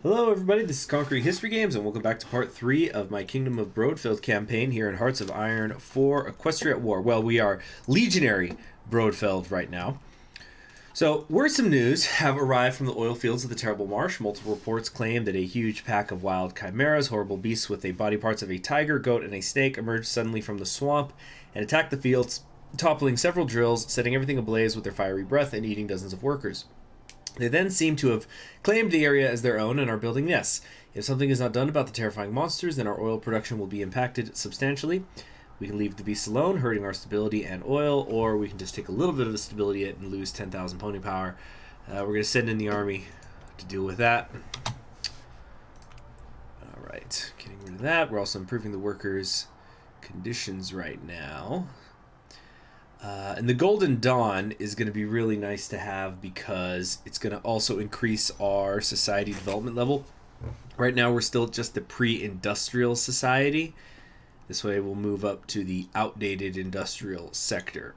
Hello everybody, this is Conquering History Games, and welcome back to part 3 of my Kingdom of Brodfeld campaign here in Hearts of Iron for Equestria at War. Well, we are Legionary Brodfeld right now. So, worrisome news have arrived from the oil fields of the Terrible Marsh. Multiple reports claim that a huge pack of wild chimeras, horrible beasts with the body parts of a tiger, goat, and a snake, emerged suddenly from the swamp and attacked the fields, toppling several drills, setting everything ablaze with their fiery breath and eating dozens of workers. They then seem to have claimed the area as their own and are building nests. If something is not done about the terrifying monsters, then our oil production will be impacted substantially. We can leave the beasts alone, hurting our stability and oil, or we can just take a little bit of the stability hit and lose 10,000 pony power. We're going to send in the army to deal with that. Alright, getting rid of that. We're also improving the workers' conditions right now. And the Golden Dawn is going to be really nice to have because it's going to also increase our society development level. Right now we're still just the pre-industrial society. This way we'll move up to the outdated industrial sector,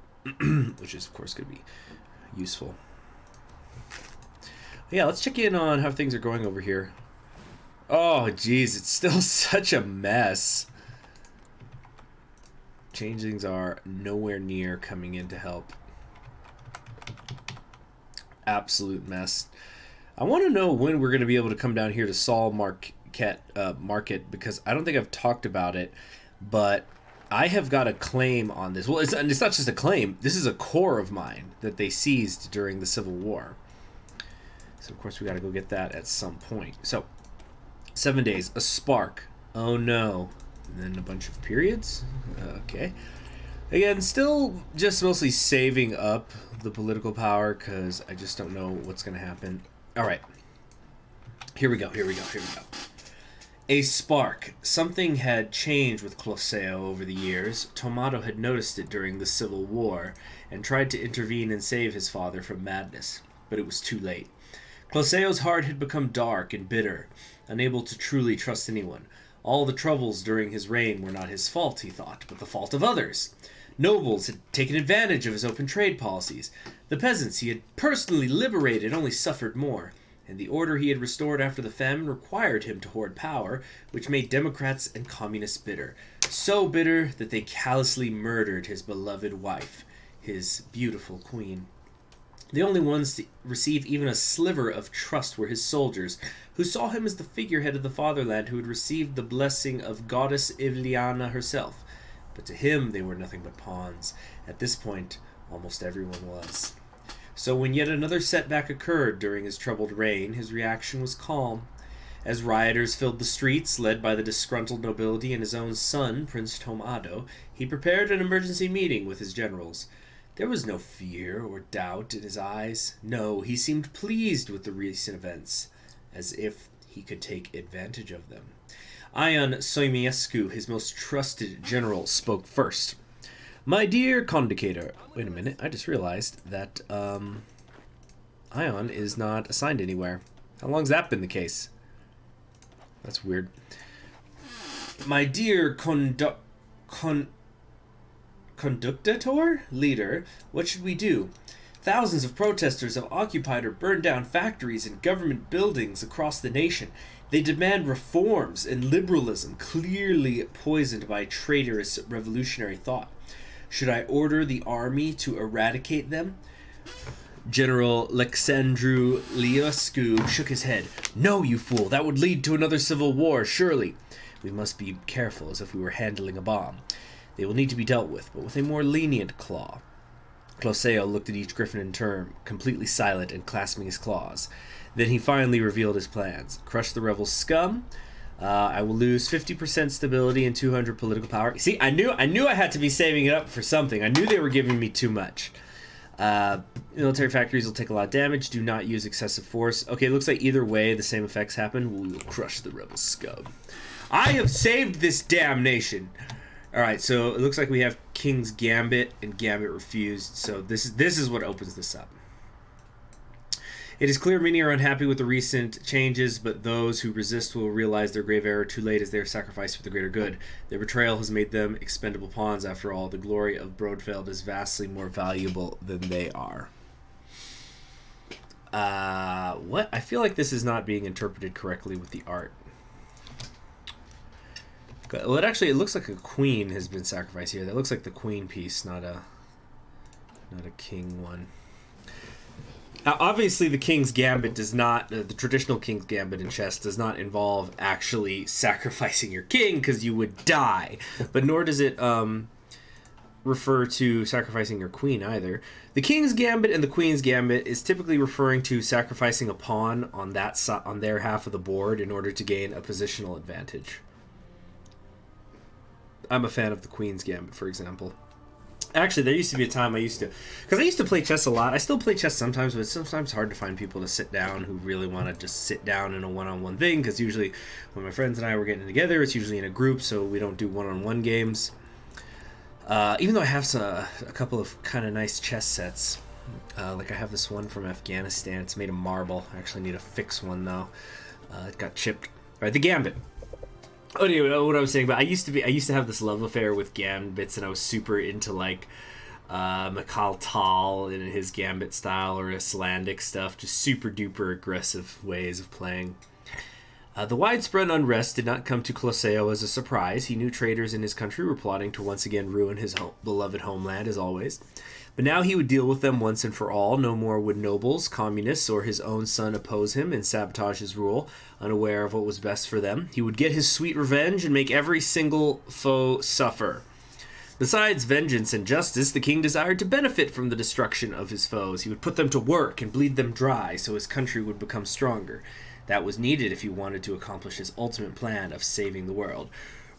which is of course going to be useful. Yeah, let's check in on how things are going over here. Oh geez, it's still such a mess. Changelings are nowhere near coming in to help. Absolute mess. I want to know when we're going to be able to come down here to Saul Market, because I don't think I've talked about it, but I have got a claim on this. Well, it's not just a claim. This is a core of mine that they seized during the Civil War. So, of course, we got to go get that at some point. So, 7 days. A spark. Oh, no. And then a bunch of periods. Okay. Again, still just mostly saving up the political power because I just don't know what's going to happen. All right. Here we go. A spark. Something had changed with Closeo over the years. Tomato had noticed it during the Civil War and tried to intervene and save his father from madness, but it was too late. Closeo's heart had become dark and bitter, unable to truly trust anyone. All the troubles during his reign were not his fault, he thought, but the fault of others. Nobles had taken advantage of his open trade policies. The peasants he had personally liberated only suffered more, and the order he had restored after the famine required him to hoard power, which made Democrats and Communists bitter. So bitter that they callously murdered his beloved wife, his beautiful queen. The only ones to receive even a sliver of trust were his soldiers, who saw him as the figurehead of the fatherland who had received the blessing of goddess Ivliana herself. But to him they were nothing but pawns. At this point, almost everyone was. So when yet another setback occurred during his troubled reign, his reaction was calm. As rioters filled the streets, led by the disgruntled nobility and his own son, Prince Tomado, he prepared an emergency meeting with his generals. There was no fear or doubt in his eyes. No, he seemed pleased with the recent events, as if he could take advantage of them. Ion Soimiescu, his most trusted general, spoke first. My dear Condicator... Wait a minute, I just realized that Ion is not assigned anywhere. How long's that been the case? That's weird. My dear Conductator? Leader, what should we do? Thousands of protesters have occupied or burned down factories and government buildings across the nation. They demand reforms and liberalism, clearly poisoned by traitorous revolutionary thought. Should I order the army to eradicate them? General Alexandru Lioscu shook his head. No, you fool, that would lead to another civil war, surely. We must be careful, as if we were handling a bomb. They will need to be dealt with, but with a more lenient claw. Closeo looked at each griffin in turn, completely silent and clasping his claws. Then he finally revealed his plans. Crush the rebel scum. I will lose 50% stability and 200 political power. See, I knew I had to be saving it up for something. I knew they were giving me too much. Military factories will take a lot of damage. Do not use excessive force. Okay, it looks like either way the same effects happen. We will crush the rebel scum. I have saved this damn nation. Alright, so it looks like we have King's Gambit, and Gambit refused, so this is what opens this up. It is clear many are unhappy with the recent changes, but those who resist will realize their grave error too late as they are sacrificed for the greater good. Their betrayal has made them expendable pawns after all. The glory of Brodfeld is vastly more valuable than they are. What? I feel like this is not being interpreted correctly with the art. Well, it looks like a queen has been sacrificed here. That looks like the queen piece, not a king one. Now, obviously, the King's Gambit does not, the traditional King's Gambit in chess does not involve actually sacrificing your king, because you would die. But nor does it refer to sacrificing your queen either. The King's Gambit and the Queen's Gambit is typically referring to sacrificing a pawn on their half of the board in order to gain a positional advantage. I'm a fan of the Queen's Gambit, for example. Actually, there used to be a time because I used to play chess a lot. I still play chess sometimes, but it's sometimes hard to find people to sit down who really want to just sit down in a one-on-one thing, because usually when my friends and I were getting together, it's usually in a group, so we don't do one-on-one games. Even though I have a couple of kind of nice chess sets. Like I have this one from Afghanistan. It's made of marble. I actually need to fix one, though. It got chipped. All right, the Gambit. Oh, anyway, what I was saying, but I used to have this love affair with Gambits, and I was super into like Mikhail Tal in his Gambit style, or Icelandic stuff, just super duper aggressive ways of playing. The widespread unrest did not come to Closeo as a surprise. He knew traitors in his country were plotting to once again ruin his beloved homeland, as always. But now he would deal with them once and for all. No more would nobles, communists, or his own son oppose him and sabotage his rule, unaware of what was best for them. He would get his sweet revenge and make every single foe suffer. Besides vengeance and justice, the king desired to benefit from the destruction of his foes. He would put them to work and bleed them dry so his country would become stronger. That was needed if he wanted to accomplish his ultimate plan of saving the world.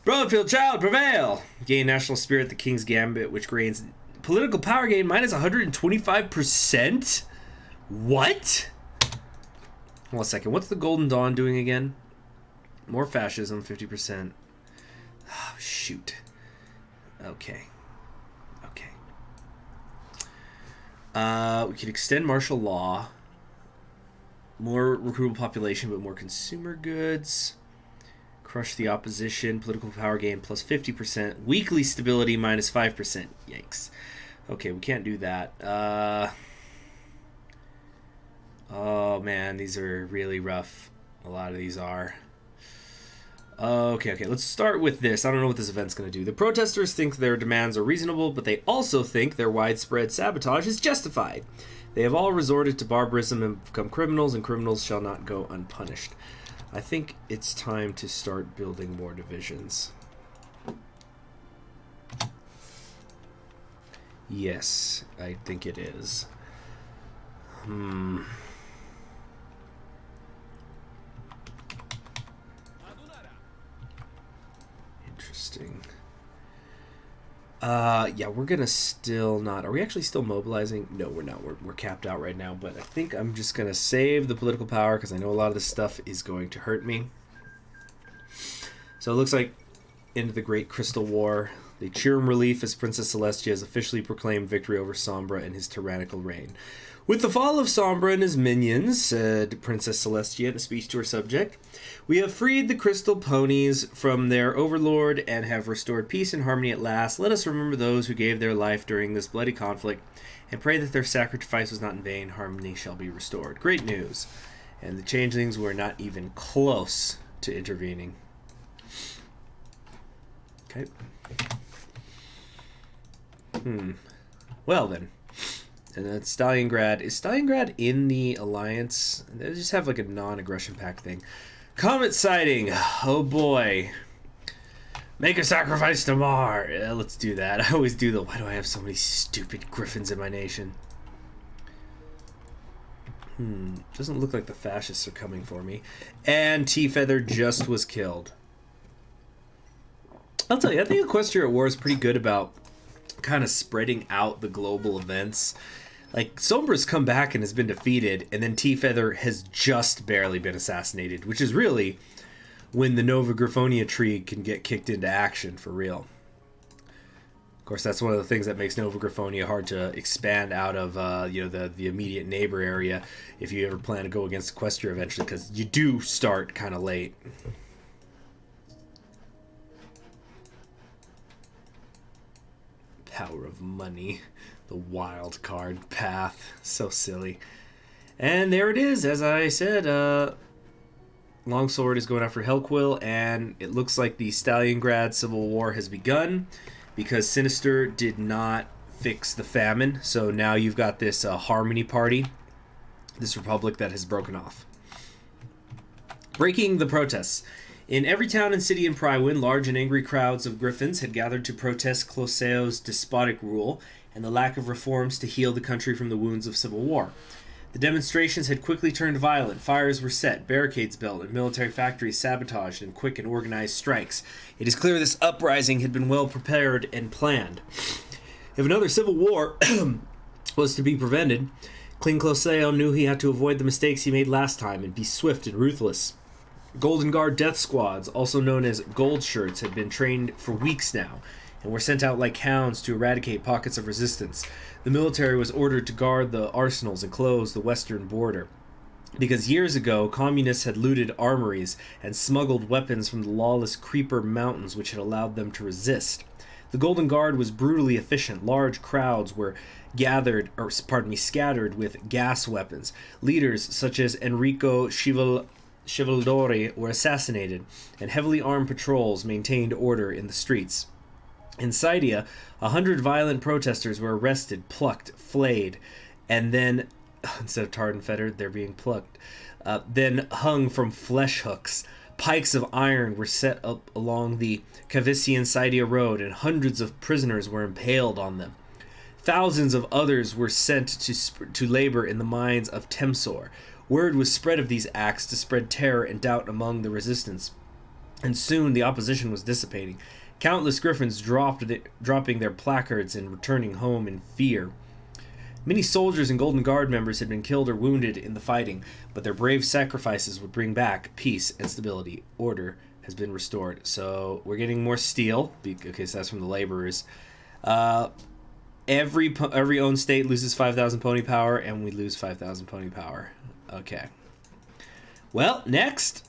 Brodfeld, child, prevail! Gain national spirit, the King's Gambit, which gains political power gain minus 125%? What? Hold on a second. What's the Golden Dawn doing again? More fascism, 50%. Oh, shoot. Okay. We could extend martial law. More recruitable population, but more consumer goods. Crush the opposition. Political power gain plus 50%. Weekly stability minus 5%. Yikes. Okay, we can't do that. Oh, man, these are really rough. A lot of these are. Okay, let's start with this. I don't know what this event's going to do. The protesters think their demands are reasonable, but they also think their widespread sabotage is justified. They have all resorted to barbarism and become criminals, and criminals shall not go unpunished. I think it's time to start building more divisions. Yes, I think it is. Interesting. Yeah, we're gonna still not... Are we actually still mobilizing? No, we're not. We're capped out right now, but I think I'm just gonna save the political power because I know a lot of this stuff is going to hurt me. So it looks like into the Great Crystal War. They cheer in relief as Princess Celestia has officially proclaimed victory over Sombra and his tyrannical reign. With the fall of Sombra and his minions, said Princess Celestia in a speech to her subject, we have freed the crystal ponies from their overlord and have restored peace and harmony at last. Let us remember those who gave their life during this bloody conflict and pray that their sacrifice was not in vain. Harmony shall be restored. Great news. And the changelings were not even close to intervening. Okay. Well then. And then Stalingrad. Is Stalingrad in the alliance? They just have like a non-aggression pact thing. Comet sighting. Oh boy. Make a sacrifice to Mar. Yeah, let's do that. I always do the why do I have so many stupid griffins in my nation? Doesn't look like the fascists are coming for me. And T-Feather just was killed. I'll tell you, I think Equestria at War is pretty good about kind of spreading out the global events. Like, Sombra's come back and has been defeated, and then T-Feather has just barely been assassinated, which is really when the Nova Griffonia tree can get kicked into action for real. Of course, that's one of the things that makes Nova Griffonia hard to expand out of the immediate neighbor area if you ever plan to go against Equestria eventually, because you do start kind of late. Power of money. The wild card path. So silly. And there it is, as I said, Longsword is going after Hellquill, and it looks like the Stalingrad Civil War has begun because Sinister did not fix the famine. So now you've got this Harmony Party, this republic that has broken off. Breaking the protests. In every town and city in Prywin, large and angry crowds of griffins had gathered to protest Closeo's despotic rule and the lack of reforms to heal the country from the wounds of civil war. The demonstrations had quickly turned violent. Fires were set, barricades built, and military factories sabotaged in quick and organized strikes. It is clear this uprising had been well prepared and planned. If another civil war was to be prevented, King Closeo knew he had to avoid the mistakes he made last time and be swift and ruthless. Golden Guard death squads, also known as Gold Shirts, had been trained for weeks now and were sent out like hounds to eradicate pockets of resistance. The military was ordered to guard the arsenals and close the western border, because years ago communists had looted armories and smuggled weapons from the lawless Creeper Mountains, which had allowed them to resist. The Golden Guard was brutally efficient. Large crowds were scattered with gas weapons. Leaders such as Enrico Chivaldori were assassinated, and heavily armed patrols maintained order in the streets. In Scythia, 100 violent protesters were arrested, plucked, flayed, and then, instead of tarred and fettered, they're being plucked, then hung from flesh hooks. Pikes of iron were set up along the Cavician Scythia road, and hundreds of prisoners were impaled on them. Thousands of others were sent to labor in the mines of Temsor. Word was spread of these acts to spread terror and doubt among the resistance, and soon the opposition was dissipating. Countless griffins dropping their placards and returning home in fear. Many soldiers and Golden Guard members had been killed or wounded in the fighting, but their brave sacrifices would bring back peace and stability. Order has been restored. So we're getting more steel. Okay, so that's from the laborers. Every owned state loses 5,000 pony power, and we lose 5,000 pony power. Okay. Well, next,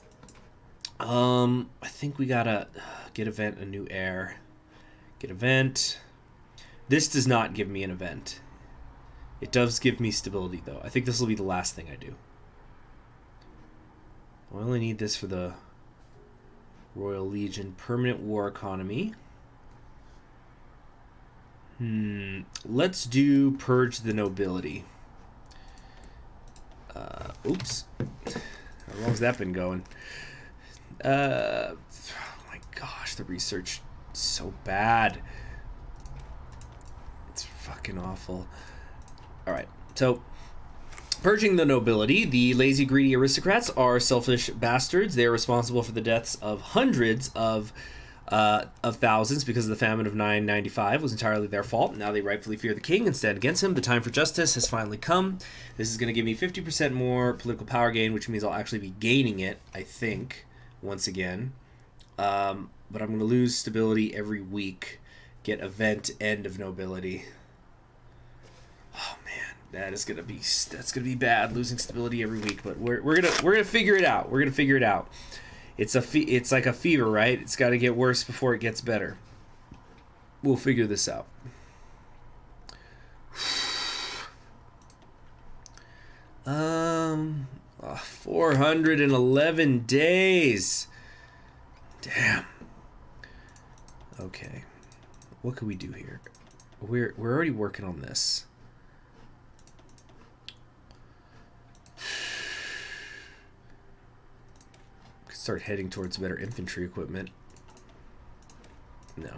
I think we gotta get event a new heir. Get event. This does not give me an event. It does give me stability, though. I think this will be the last thing I do. I only need this for the Royal Legion permanent war economy. Let's do Purge the Nobility. Oops. How long's that been going? Oh my gosh, the research is so bad. It's fucking awful. Alright, so Purging the Nobility. The lazy, greedy aristocrats are selfish bastards. They are responsible for the deaths of hundreds of thousands because of the famine of 995 was entirely their fault. Now they rightfully fear the king and stand against him. The time for justice has finally come. This is going to give me 50% more political power gain, which means I'll actually be gaining it, I think, once again. But I'm going to lose stability every week. Get event end of nobility. Oh man, that's gonna be bad, losing stability every week. But we're gonna figure it out. We're gonna figure it out. It's like a fever, right? It's got to get worse before it gets better. We'll figure this out. 411 days. Damn. Okay. What can we do here? We're already working on this. Start heading towards better infantry equipment. No.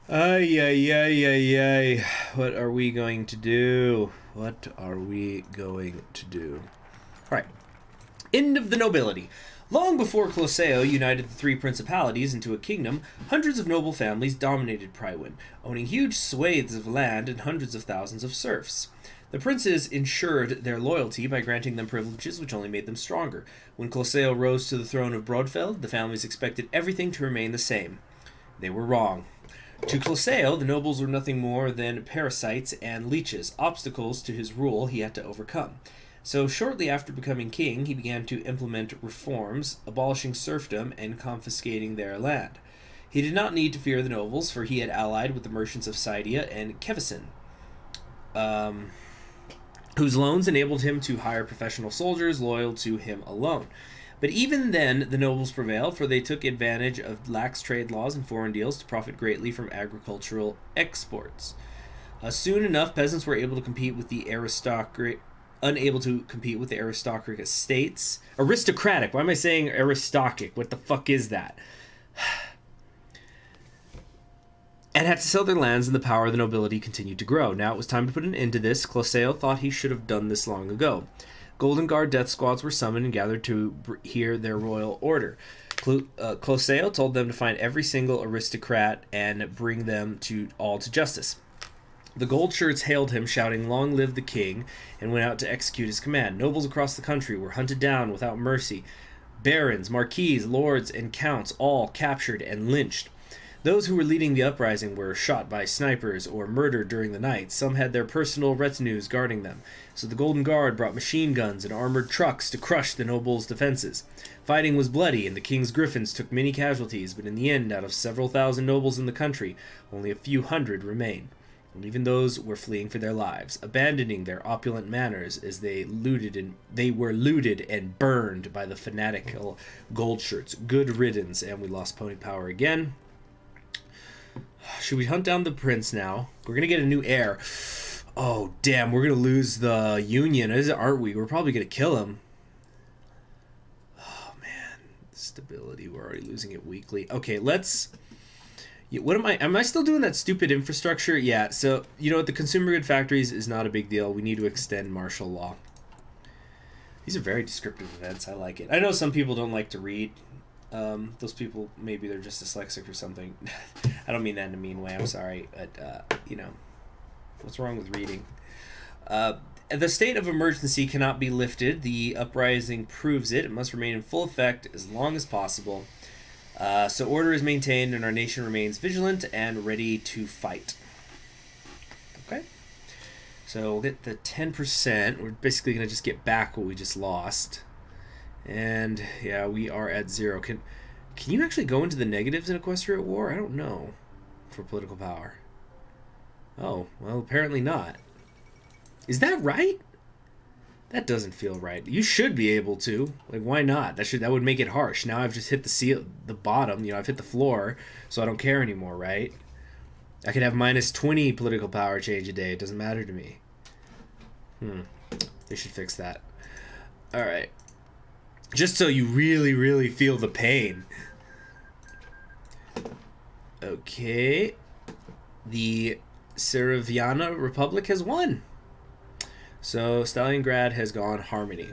Ay. What are we going to do? What are we going to do? Alright. End of the nobility. Long before Closeo united the three principalities into a kingdom, hundreds of noble families dominated Prywin, owning huge swathes of land and hundreds of thousands of serfs. The princes ensured their loyalty by granting them privileges which only made them stronger. When Closeo rose to the throne of Brodfeld, the families expected everything to remain the same. They were wrong. To Closeo, the nobles were nothing more than parasites and leeches, obstacles to his rule he had to overcome. So shortly after becoming king, he began to implement reforms, abolishing serfdom and confiscating their land. He did not need to fear the nobles, for he had allied with the merchants of Scythia and Kevison. whose loans enabled him to hire professional soldiers loyal to him alone. But even then, the nobles prevailed, for they took advantage of lax trade laws and foreign deals to profit greatly from agricultural exports. Soon enough, peasants were able to compete with the unable to compete with the aristocratic estates. Aristocratic. Why am I saying aristocratic? What the fuck is that? And had to sell their lands, and the power of the nobility continued to grow. Now it was time to put an end to this. Closeo thought he should have done this long ago. Golden Guard death squads were summoned and gathered to hear their royal order. Closeo told them to find every single aristocrat and bring them all to justice. The gold shirts hailed him, shouting, "Long live the king," and went out to execute his command. Nobles across the country were hunted down without mercy. Barons, marquises, lords, and counts all captured and lynched. Those who were leading the uprising were shot by snipers or murdered during the night. Some had their personal retinues guarding them. So the Golden Guard brought machine guns and armored trucks to crush the nobles' defenses. Fighting was bloody, and the king's griffins took many casualties, but in the end, out of several thousand nobles in the country, only a few hundred remained. And even those were fleeing for their lives, abandoning their opulent manners as they were looted and burned by the fanatical gold shirts. Good riddance, and we lost pony power again. Should we hunt down the prince now? We're going to get a new heir. Oh, damn. We're going to lose the union, aren't we? We're probably going to kill him. Oh, man. Stability. We're already losing it weekly. Okay, let's... What am I still doing that stupid infrastructure? Yeah, so, you know what? The consumer good factories is not a big deal. We need to extend martial law. These are very descriptive events. I like it. I know some people don't like to read. Those people, maybe they're just dyslexic or something. I don't mean that in a mean way. I'm sorry. But, you know, what's wrong with reading? The state of emergency cannot be lifted. The uprising proves it. It must remain in full effect as long as possible. So order is maintained and our nation remains vigilant and ready to fight. Okay. So we'll get the 10%. We're basically going to just get back what we just lost. And, yeah, we are at 0. Can you actually go into the negatives in Equestria War? I don't know. For political power. Oh, well, apparently not. Is that right? That doesn't feel right. You should be able to. Like, why not? That would make it harsh. Now I've just hit the bottom. You know, I've hit the floor, so I don't care anymore, right? I could have minus 20 political power change a day. It doesn't matter to me. They should fix that. All right. Just so you really, really feel the pain. Okay. The Seraviana Republic has won. So Stalingrad has gone harmony.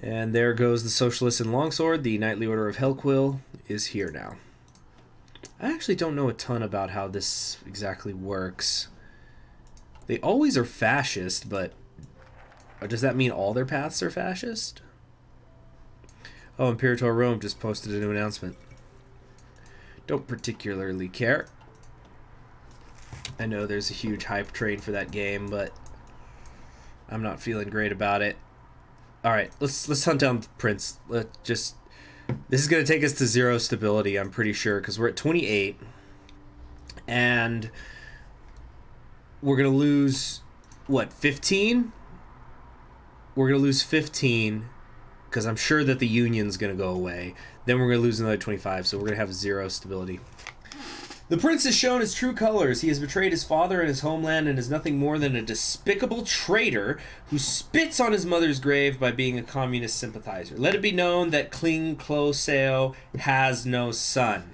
And there goes the Socialists in Longsword. The Knightly Order of Hellquill is here now. I actually don't know a ton about how this exactly works. They always are fascist, but... does that mean all their paths are fascist? Oh, Imperator Rome just posted a new announcement. Don't particularly care. I know there's a huge hype train for that game, but I'm not feeling great about it. Alright, let's hunt down the prince. This is going to take us to 0 stability, I'm pretty sure, because we're at 28. And we're going to lose, what, 15? We're going to lose 15 because I'm sure that the union's going to go away. Then we're going to lose another 25, so we're going to have 0 stability. The prince has shown his true colors. He has betrayed his father and his homeland and is nothing more than a despicable traitor who spits on his mother's grave by being a communist sympathizer. Let it be known that King Closeo has no son.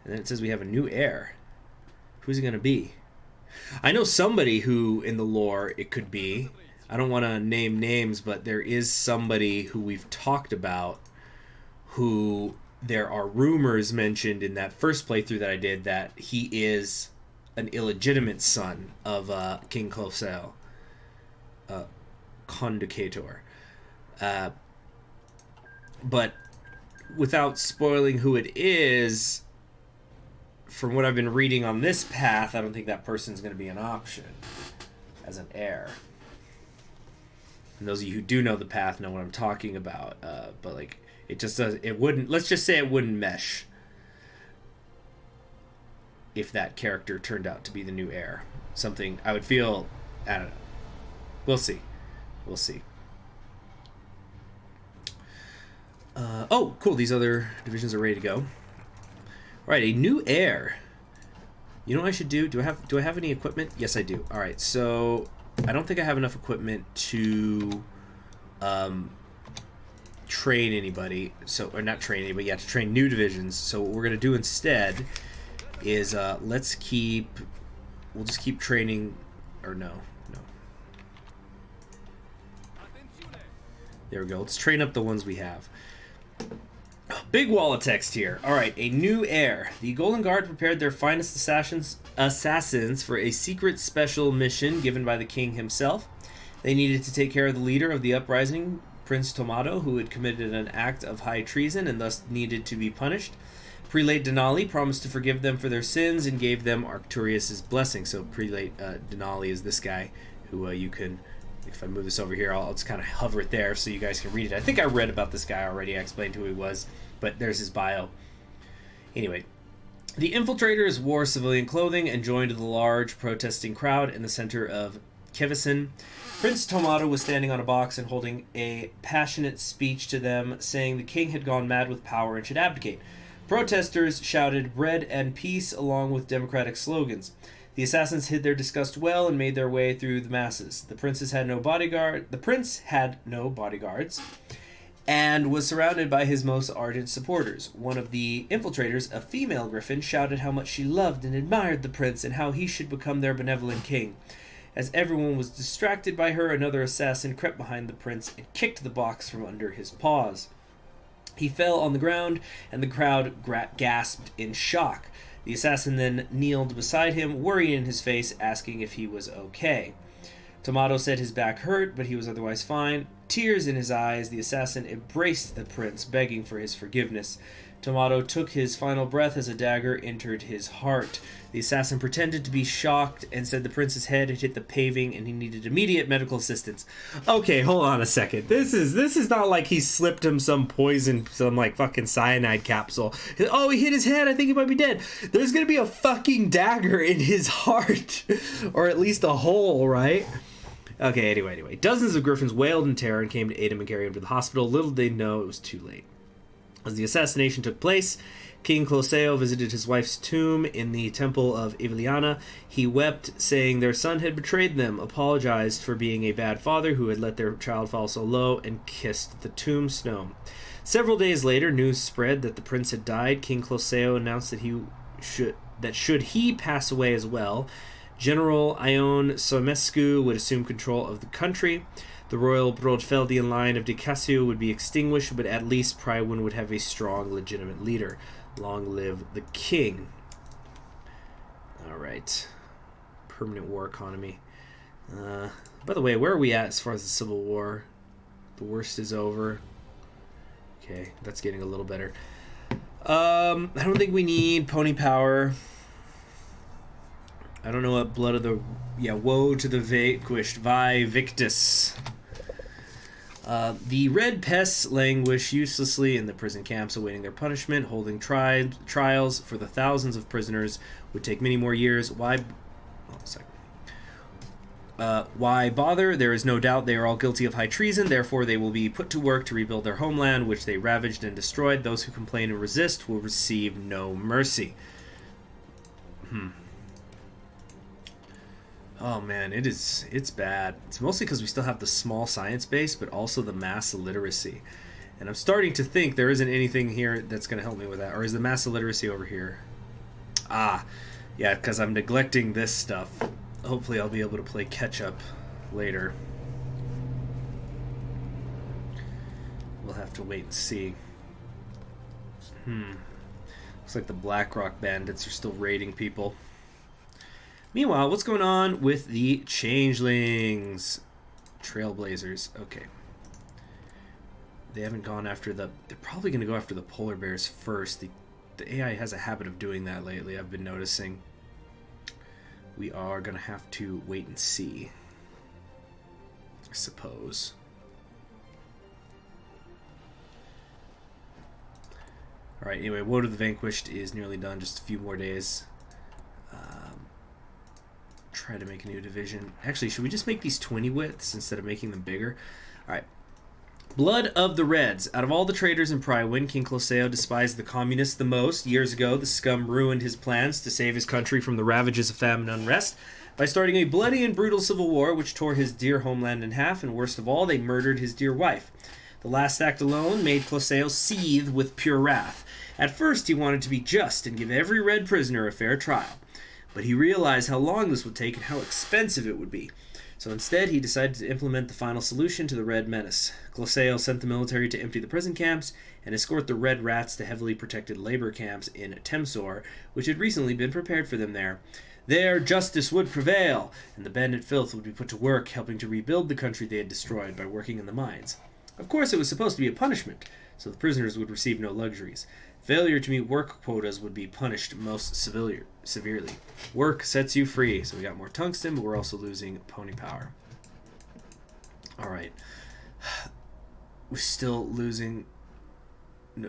And then it says we have a new heir. Who's it going to be? I know somebody who, in the lore, it could be. I don't want to name names, but there is somebody who we've talked about who there are rumors mentioned in that first playthrough that I did that he is an illegitimate son of King Closeo, Conducator. But without spoiling who it is, from what I've been reading on this path, I don't think that person's going to be an option as an heir. And those of you who do know the path know what I'm talking about. But like, it just does. It wouldn't. Let's just say it wouldn't mesh. if that character turned out to be the new heir. Something I would feel, I don't know. We'll see. We'll see. Oh, cool. These other divisions are ready to go. All right, a new heir. You know what I should do? Do I have any equipment? Yes, I do. All right, so I don't think I have enough equipment to train anybody. So, or not train anybody, yeah, to train new divisions. So what we're gonna do instead is we'll just keep training, or no. There we go. Let's train up the ones we have. Big wall of text here. All right, a new heir. The Golden Guard prepared their finest assassins for a secret special mission given by the king himself. They needed to take care of the leader of the uprising, Prince Tomato, who had committed an act of high treason and thus needed to be punished. Prelate Denali promised to forgive them for their sins and gave them Arcturus's blessing. So Prelate Denali is this guy who you can... If I move this over here, I'll just kind of hover it there so you guys can read it. I think I read about this guy already. I explained who he was, but there's his bio. Anyway, the infiltrators wore civilian clothing and joined the large protesting crowd in the center of Kevison. Prince Tomato was standing on a box and holding a passionate speech to them, saying the king had gone mad with power and should abdicate. Protesters shouted bread and peace along with democratic slogans. The assassins hid their disgust well and made their way through the masses. The prince had no bodyguards and was surrounded by his most ardent supporters. One of the infiltrators, a female griffin, shouted how much she loved and admired the prince and how he should become their benevolent king. As everyone was distracted by her, another assassin crept behind the prince and kicked the box from under his paws. He fell on the ground, and the crowd gasped in shock. The assassin then kneeled beside him, worried in his face, asking if he was okay. Tomato said his back hurt, but he was otherwise fine. Tears in his eyes, the assassin embraced the prince, begging for his forgiveness. Tomato took his final breath as a dagger entered his heart. The assassin pretended to be shocked and said the prince's head had hit the paving and he needed immediate medical assistance. Okay, hold on a second. This is not like he slipped him some poison, some like fucking cyanide capsule. Oh, he hit his head. I think he might be dead. There's gonna be a fucking dagger in his heart, or at least a hole, right? Okay, anyway. Dozens of griffins wailed in terror and came to aid him and carry him to the hospital. Little did they know it was too late. As the assassination took place, King Closeo visited his wife's tomb in the temple of Iviliana. He wept, saying their son had betrayed them, apologized for being a bad father who had let their child fall so low, and kissed the tombstone. Several days later, news spread that the prince had died. King Closeo announced that should he pass away as well, General Ion Somescu would assume control of the country. The royal Brodfeldian line of Decasio would be extinguished, but at least Prywin would have a strong, legitimate leader. Long live the king. Alright. Permanent war economy. By the way, where are we at as far as the Civil War? The worst is over. Okay, that's getting a little better. I don't think we need pony power. I don't know what blood of the... Yeah, woe to the vanquished, vi victus. The red pests languish uselessly in the prison camps awaiting their punishment. Holding trials for the thousands of prisoners would take many more years. Why bother? There is no doubt they are all guilty of high treason. Therefore, they will be put to work to rebuild their homeland, which they ravaged and destroyed. Those who complain and resist will receive no mercy. Oh man, it's bad. It's mostly because we still have the small science base, but also the mass illiteracy. And I'm starting to think there isn't anything here that's going to help me with that. Or is the mass illiteracy over here? Ah, yeah, because I'm neglecting this stuff. Hopefully I'll be able to play catch-up later. We'll have to wait and see. Looks like the Blackrock bandits are still raiding people. Meanwhile, what's going on with the changelings? Trailblazers. Okay. They haven't gone after the... They're probably going to go after the polar bears first. The AI has a habit of doing that lately, I've been noticing. We are going to have to wait and see, I suppose. Alright, anyway, Woe to the Vanquished is nearly done. Just a few more days. Try to make a new division. Actually, should we just make these 20 widths instead of making them bigger? All right. Blood of the Reds. Out of all the traitors in Prywin, King Closeo despised the communists the most. Years ago, the scum ruined his plans to save his country from the ravages of famine and unrest by starting a bloody and brutal civil war which tore his dear homeland in half, and worst of all, they murdered his dear wife. The last act alone made Closeo seethe with pure wrath. At first, he wanted to be just and give every Red prisoner a fair trial, but he realized how long this would take and how expensive it would be. So instead, he decided to implement the final solution to the Red menace. Closeo sent the military to empty the prison camps and escort the Red Rats to heavily protected labor camps in Temsor, which had recently been prepared for them there. There, justice would prevail, and the bandit filth would be put to work, helping to rebuild the country they had destroyed by working in the mines. Of course, it was supposed to be a punishment, so the prisoners would receive no luxuries. Failure to meet work quotas would be punished most severely. Work sets you free. So we got more tungsten, but we're also losing pony power. Alright. We're still losing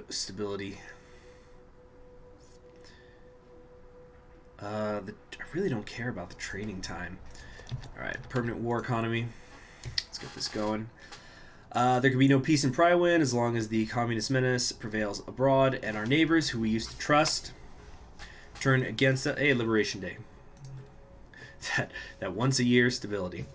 stability. I really don't care about the trading time. Alright, permanent war economy. Let's get this going. There can be no peace in Prywin as long as the communist menace prevails abroad, and our neighbors, who we used to trust, turn against us. Hey, Liberation Day. That once a year stability.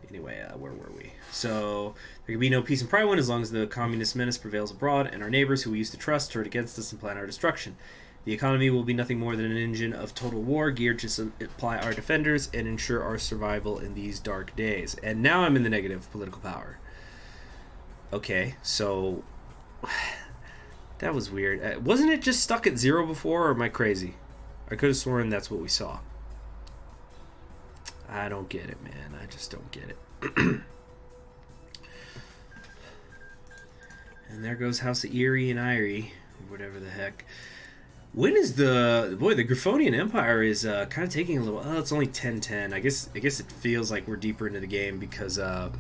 Anyway, where were we? So, there can be no peace in Prywin as long as the communist menace prevails abroad, and our neighbors, who we used to trust, turn against us and plan our destruction. The economy will be nothing more than an engine of total war geared to supply our defenders and ensure our survival in these dark days. And now I'm in the negative political power. Okay, so that was weird. Wasn't it just stuck at 0 before, or am I crazy? I could have sworn that's what we saw. I don't get it, man. I just don't get it. And there goes House of Erie and Irie, whatever the heck. When is the Griffonian Empire is kind of taking a little. Oh, it's only 10-10. I guess it feels like we're deeper into the game because I've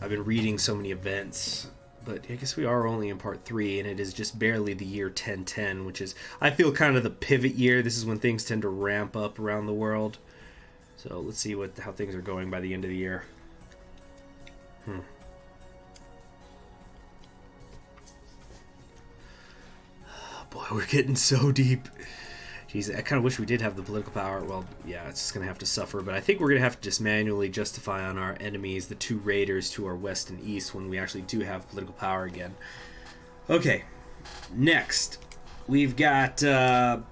been reading so many events, but I guess we are only in part 3, and it is just barely the year 1010, which is, I feel, kind of the pivot year. This is when things tend to ramp up around the world. So let's see how things are going by the end of the year. Oh, boy, we're getting so deep. Jeez, I kind of wish we did have the political power. Well, yeah, it's just going to have to suffer. But I think we're going to have to just manually justify on our enemies, the 2 raiders to our west and east, when we actually do have political power again. Okay, next. We've got the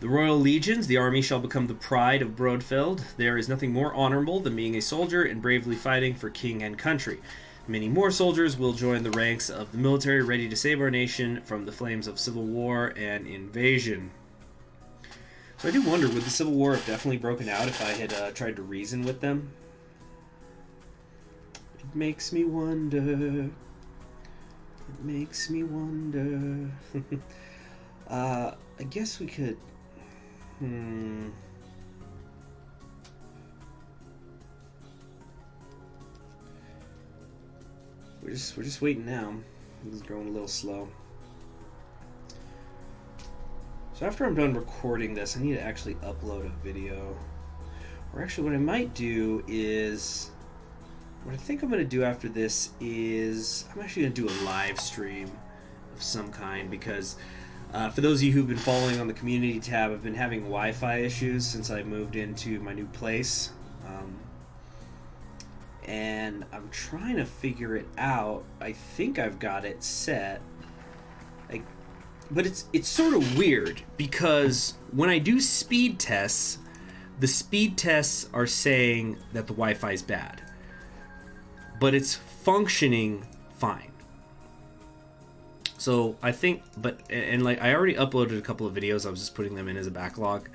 Royal Legions. The army shall become the pride of Brodfeld. There is nothing more honorable than being a soldier and bravely fighting for king and country. Many more soldiers will join the ranks of the military, ready to save our nation from the flames of civil war and invasion. So I do wonder, would the Civil War have definitely broken out if I had tried to reason with them? It makes me wonder. It makes me wonder. I guess we could... We're just waiting now. This is going a little slow. So after I'm done recording this, I need to actually upload a video. Or actually, what I might do is... What I think I'm going to do after this is... I'm actually going to do a live stream of some kind, because for those of you who've been following on the community tab, I've been having Wi-Fi issues since I moved into my new place. And I'm trying to figure it out. I think I've got it set. But it's sort of weird, because when I do speed tests, the speed tests are saying that the Wi-Fi is bad. But it's functioning fine. So I think, and like I already uploaded a couple of videos, I was just putting them in as a backlog.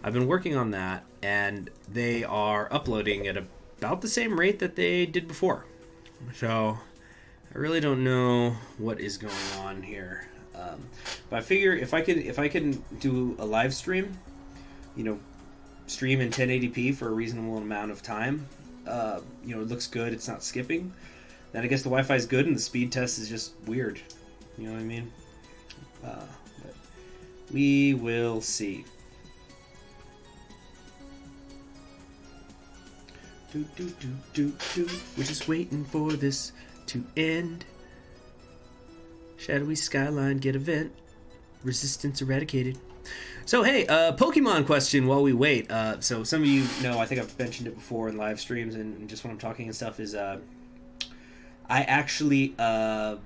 I've been working on that, and they are uploading at about the same rate that they did before. So I really don't know what is going on here. But I figure if I can do a live stream, stream in 1080p for a reasonable amount of time, it looks good, it's not skipping, then I guess the Wi-Fi is good and the speed test is just weird. You know what I mean? But We will see. We're just waiting for this to end. Shadowy skyline, get a vent. Resistance eradicated. So hey, Pokemon question while we wait. So some of you know, I think I've mentioned it before in live streams and just when I'm talking and stuff is, I actually, so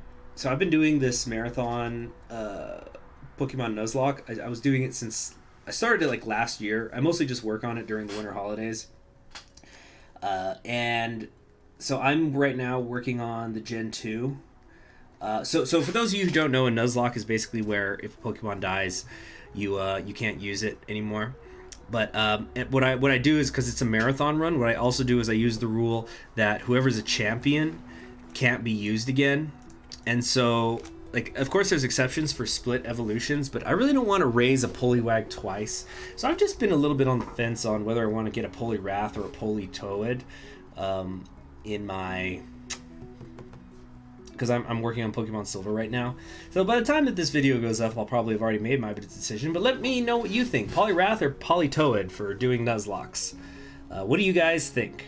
I've been doing this marathon, Pokemon Nuzlocke. I was doing it since, I started it like last year. I mostly just work on it during the winter holidays. And so I'm right now working on the Gen 2. So for those of you who don't know, a Nuzlocke is basically where if a Pokemon dies, you can't use it anymore. But what I do is, because it's a marathon run, what I also do is I use the rule that whoever's a champion can't be used again. And so, like, of course there's exceptions for split evolutions, but I really don't want to raise a Poliwag twice. So I've just been a little bit on the fence on whether I want to get a Poliwrath or a Politoed in my... because I'm working on Pokemon Silver right now. So by the time that this video goes up, I'll probably have already made my decision. But let me know what you think. Poliwrath or Politoed for doing Nuzlocks? What do you guys think?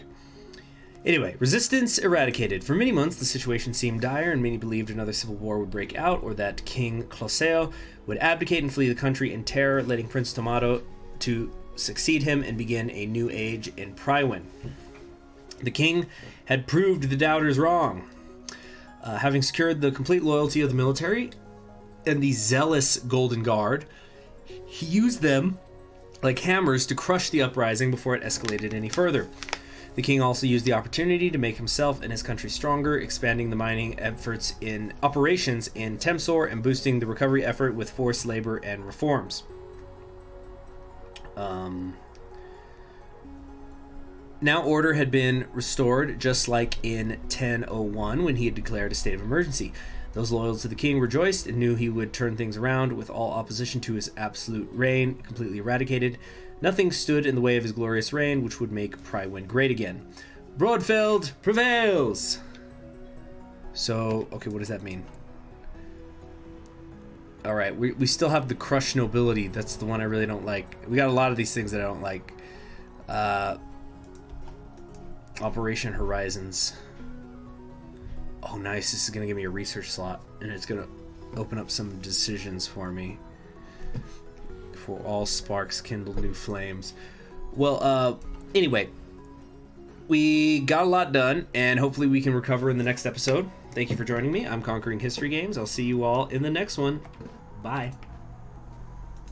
Anyway, resistance eradicated. For many months, the situation seemed dire, and many believed another civil war would break out, or that King Closeo would abdicate and flee the country in terror, letting Prince Tomato to succeed him and begin a new age in Prywin. The king had proved the doubters wrong. Having secured the complete loyalty of the military and the zealous Golden Guard, he used them like hammers to crush the uprising before it escalated any further. The king also used the opportunity to make himself and his country stronger, expanding the mining efforts in operations in Temsor and boosting the recovery effort with forced labor and reforms. Now order had been restored, just like in 1001 when he had declared a state of emergency. Those loyal to the king rejoiced and knew he would turn things around, with all opposition to his absolute reign completely eradicated. Nothing stood in the way of his glorious reign, which would make Prywin great again. Brodfeld prevails! So, okay, what does that mean? Alright, we still have the Crush Nobility. That's the one I really don't like. We got a lot of these things that I don't like. Operation Horizons. Oh, nice. This is going to give me a research slot, and it's going to open up some decisions for me. For all sparks kindle new flames. Well, anyway, we got a lot done, and hopefully we can recover in the next episode. Thank you for joining me. I'm Conquering History Games. I'll see you all in the next one. Bye.